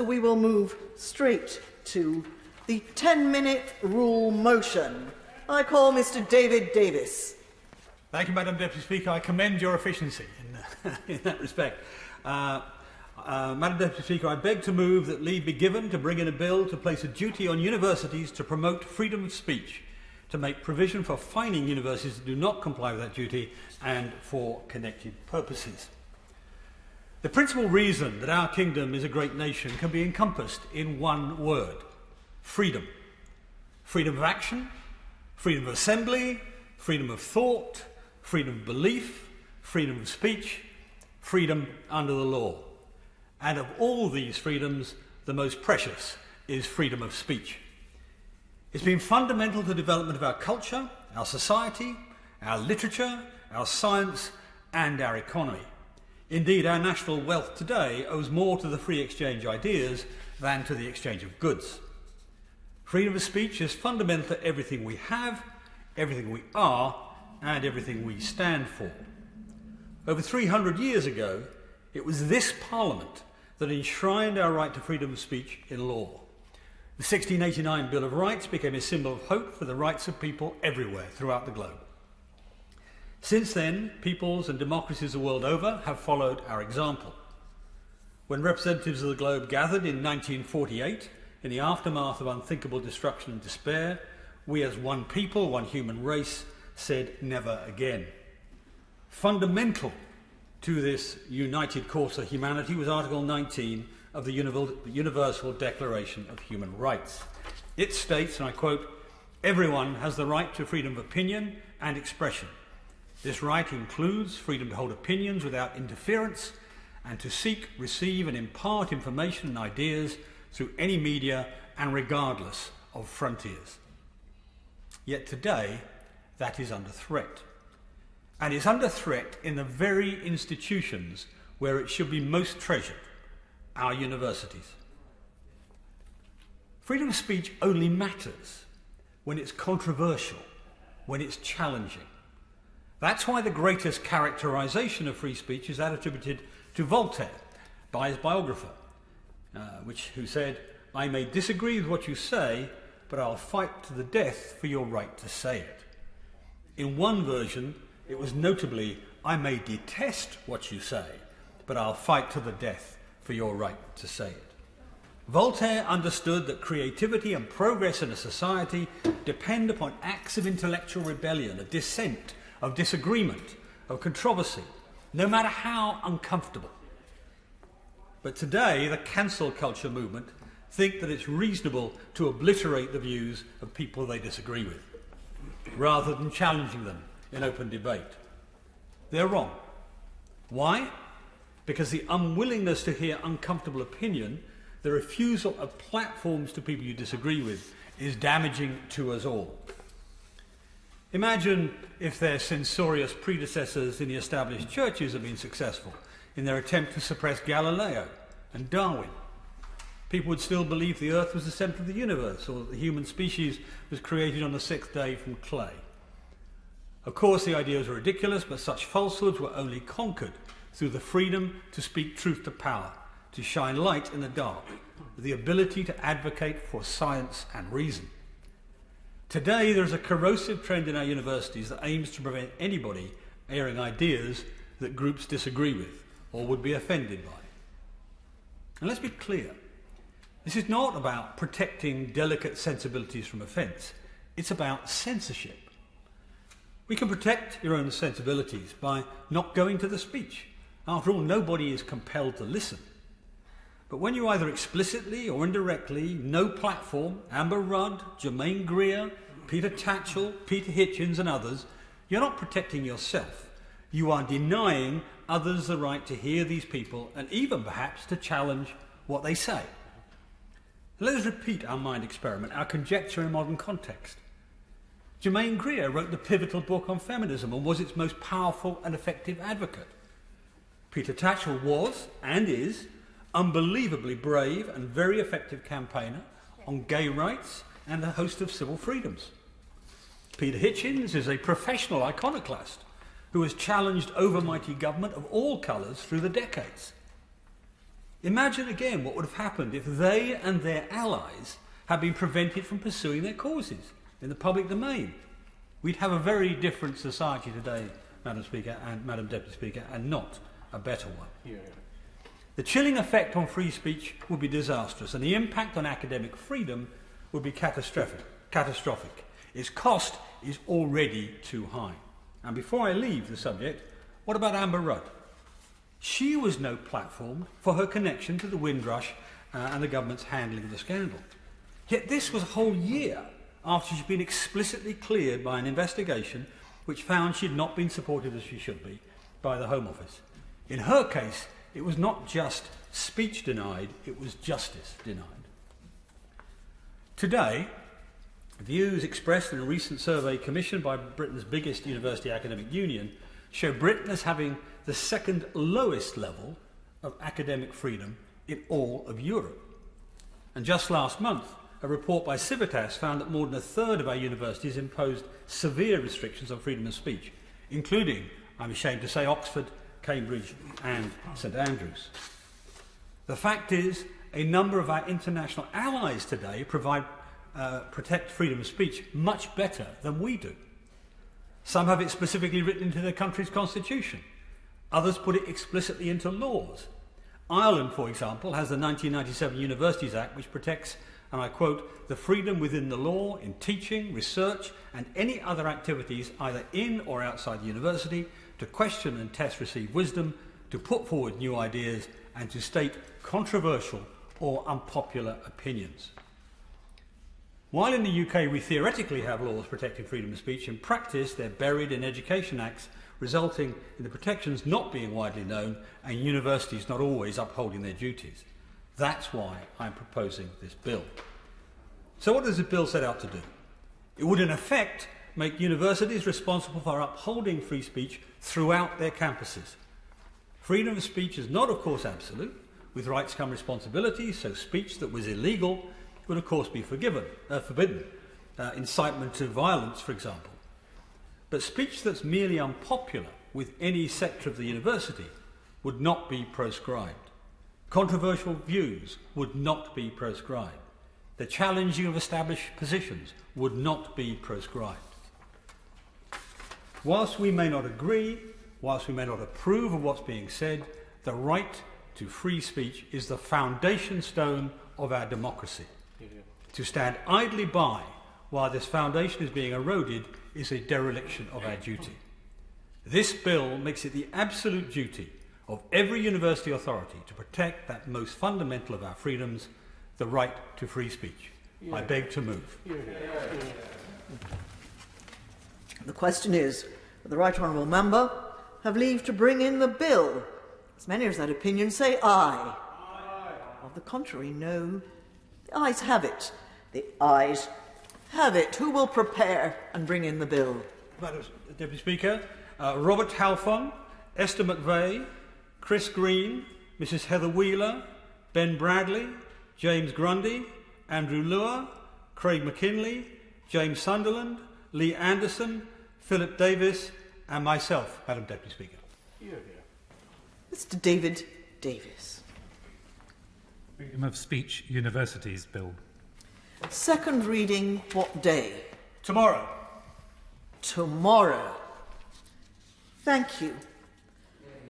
We will move straight to the 10-minute rule motion. I call Mr. David Davis. Thank you, Madam Deputy Speaker. I commend your efficiency in that respect. Madam Deputy Speaker, I beg to move that leave be given to bring in a bill to place a duty on universities to promote freedom of speech, to make provision for fining universities that do not comply with that duty, and for connected purposes. The principal reason that our kingdom is a great nation can be encompassed in one word: freedom. Freedom of action, freedom of assembly, freedom of thought, freedom of belief, freedom of speech, freedom under the law. And of all these freedoms, the most precious is freedom of speech. It's been fundamental to the development of our culture, our society, our literature, our science, and our economy. Indeed, our national wealth today owes more to the free exchange of ideas than to the exchange of goods. Freedom of speech is fundamental to everything we have, everything we are, and everything we stand for. Over 300 years ago, it was this Parliament that enshrined our right to freedom of speech in law. The 1689 Bill of Rights became a symbol of hope for the rights of people everywhere throughout the globe. Since then, peoples and democracies the world over have followed our example. When representatives of the globe gathered in 1948, in the aftermath of unthinkable destruction and despair, we as one people, one human race, said never again. Fundamental to this united course of humanity was Article 19 of the Universal Declaration of Human Rights. It states, and I quote, "Everyone has the right to freedom of opinion and expression. This right includes freedom to hold opinions without interference and to seek, receive and impart information and ideas through any media and regardless of frontiers." Yet today, that is under threat. And it's under threat in the very institutions where it should be most treasured, our universities. Freedom of speech only matters when it's controversial, when it's challenging. That's why the greatest characterization of free speech is that attributed to Voltaire by his biographer, who said, "I may disagree with what you say, but I'll fight to the death for your right to say it." In one version, it was notably, "I may detest what you say, but I'll fight to the death for your right to say it." Voltaire understood that creativity and progress in a society depend upon acts of intellectual rebellion, of dissent, of disagreement, of controversy, no matter how uncomfortable. But today, the cancel culture movement think that it's reasonable to obliterate the views of people they disagree with, rather than challenging them in open debate. They're wrong. Why? Because the unwillingness to hear uncomfortable opinion, the refusal of platforms to people you disagree with, is damaging to us all. Imagine if their censorious predecessors in the established churches had been successful in their attempt to suppress Galileo and Darwin. People would still believe the earth was the centre of the universe, or that the human species was created on the sixth day from clay. Of course, the ideas were ridiculous, but such falsehoods were only conquered through the freedom to speak truth to power, to shine light in the dark, the ability to advocate for science and reason. Today, there is a corrosive trend in our universities that aims to prevent anybody airing ideas that groups disagree with or would be offended by. And let's be clear, this is not about protecting delicate sensibilities from offence. It's about censorship. We can protect your own sensibilities by not going to the speech. After all, nobody is compelled to listen. But when you either explicitly or indirectly no platform, Amber Rudd, Germaine Greer, Peter Tatchell, Peter Hitchens and others, you're not protecting yourself. You are denying others the right to hear these people and even perhaps to challenge what they say. Let us repeat our mind experiment, our conjecture in a modern context. Germaine Greer wrote the pivotal book on feminism and was its most powerful and effective advocate. Peter Tatchell was, and is, unbelievably brave and very effective campaigner on gay rights and a host of civil freedoms. Peter Hitchens is a professional iconoclast who has challenged overmighty government of all colours through the decades. Imagine again what would have happened if they and their allies had been prevented from pursuing their causes in the public domain. We'd have a very different society today, Madam Speaker and Madam Deputy Speaker, and not a better one. Yeah. The chilling effect on free speech would be disastrous, and the impact on academic freedom would be catastrophic. Its cost is already too high. And before I leave the subject, what about Amber Rudd? She was no platform for her connection to the Windrush and the government's handling of the scandal. Yet this was a whole year after she'd been explicitly cleared by an investigation which found she'd not been supported as she should be by the Home Office. In her case, it was not just speech denied, it was justice denied. Today, views expressed in a recent survey commissioned by Britain's biggest university academic union show Britain as having the second lowest level of academic freedom in all of Europe. And just last month, a report by Civitas found that more than a third of our universities imposed severe restrictions on freedom of speech, including, I'm ashamed to say, Oxford, Cambridge and St Andrews. The fact is, a number of our international allies today protect freedom of speech much better than we do. Some have it specifically written into their country's constitution. Others put it explicitly into laws. Ireland, for example, has the 1997 Universities Act, which protects, and I quote, the freedom within the law in teaching, research and any other activities either in or outside the university to question and test received wisdom, to put forward new ideas and to state controversial or unpopular opinions. While in the UK we theoretically have laws protecting freedom of speech, in practice they're buried in education acts, resulting in the protections not being widely known and universities not always upholding their duties. That's why I'm proposing this bill. So what does the bill set out to do? It would in effect make universities responsible for upholding free speech throughout their campuses. Freedom of speech is not, of course, absolute. With rights come responsibilities, so speech that was illegal would, of course, be forbidden. Incitement to violence, for example. But speech that's merely unpopular with any sector of the university would not be proscribed. Controversial views would not be proscribed. The challenging of established positions would not be proscribed. Whilst we may not agree, whilst we may not approve of what's being said, the right to free speech is the foundation stone of our democracy. To stand idly by while this foundation is being eroded is a dereliction of our duty. This bill makes it the absolute duty of every university authority to protect that most fundamental of our freedoms, the right to free speech. I beg to move. The question is, will the Right Honourable Member have leave to bring in the bill? As many as that opinion say aye. Aye. Of the contrary, no. The ayes have it. The ayes have it. Who will prepare and bring in the bill? Madam Deputy Speaker, Robert Halfon, Esther McVeigh, Chris Green, Mrs Heather Wheeler, Ben Bradley, James Grundy, Andrew Lewis, Craig McKinley, James Sunderland, Lee Anderson, Philip Davis and myself, Madam Deputy Speaker. Mr David Davis. Freedom of Speech Universities Bill. Second reading what day? Tomorrow. Tomorrow. Thank you.